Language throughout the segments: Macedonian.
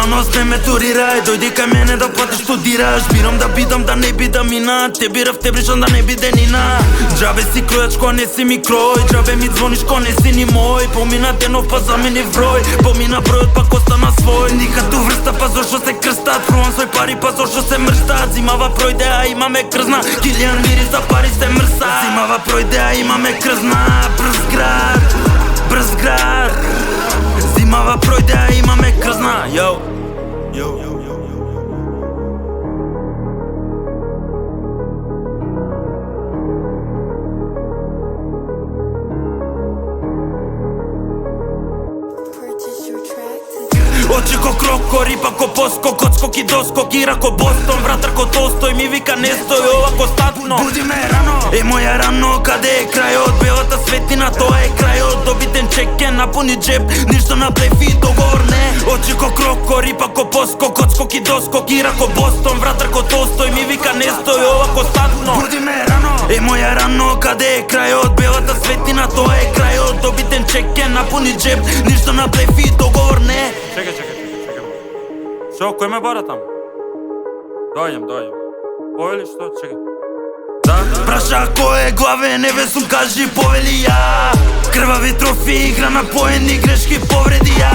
Реалност не ме турирај, дојди кај мене да платиш студираш. Бирам да бидам, да не бидам ина. Те бирав, те бришам да не биде нина. Джабе си кројач, ко не си ми крој. Джабе ми звониш, ко не си ни мој. Помина денов, па замени број. Помина бројот, па остана свој. Никато врста, па зошто се крстат. Фрувам свој пари, па зошто се мрштат. Зимава пројде, а имаме крзна. Килијан мири за пари се мрса. Зимава пројде, а имаме крзна. Брз град, брз град. Зимава пројде, а имаме крзна. Йоу, йоу. Очи ко кроко, рипа ко поско, коцко и доско, кира ко Бостон, вратар ко Толстој ми вика не стој овако статно. Буди ме рано, моја рано, каде е крајот, белата светлина, тоа е крајот, добитен чек е напуни джеб, ништо на блеф и договор не. Очи ко кроко, рипа ко поско, коцко и доско, кира ко Бостон, вратар ко Толстој ми вика не стој овако статно. Буди ме рано, моја рано, каде е крајот, белата светлина, тоа е крајот, добитен чек е напуни джеб, ништо на блеф и договор не. Чекај. Шо, кој ме бара там? Дојдем. Повели што, чекај. Да? Праша кој е главен, еве сум кажи повели ја. Крвави трофи, игра на поени, грешки повреди ја.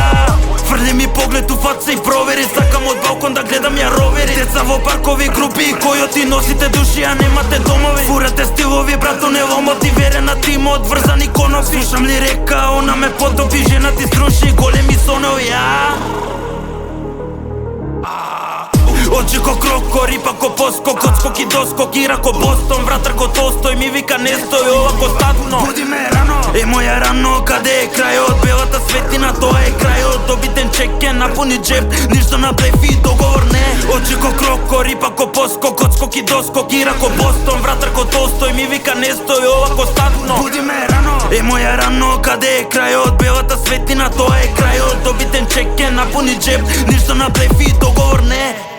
Фрли ми поглед у фаца и провери, сакам од балкон да гледам ја ровери. Деца во паркови групи, којоти носите души, а немате домови. Фурате стилови, брато не мотивиран на тимот, врзани конопи. Слушам ли река, она ме потопи, жена ти струши, големи сонови ја. Очи ко кроко, рипа ко поско, коцко и доско, кира ко Бостон, вратар ко Толстој ми вика не стој овако статно. Буди ме рано, моја рано, каде е крајот, белата светлина, тоа е крајот, добитен чек е напуни джеб, ништо на блеф и договор не. Очи ко кроко, рипа ко поско, коцко и доско, кира ко Бостон, вратар ко Толстој ми вика не стој овако статно. Буди ме рано, моја рано, каде е крајот, белата светлина, тоа е крајот, добитен чек е напуни джеб, ништо на блеф и договор не.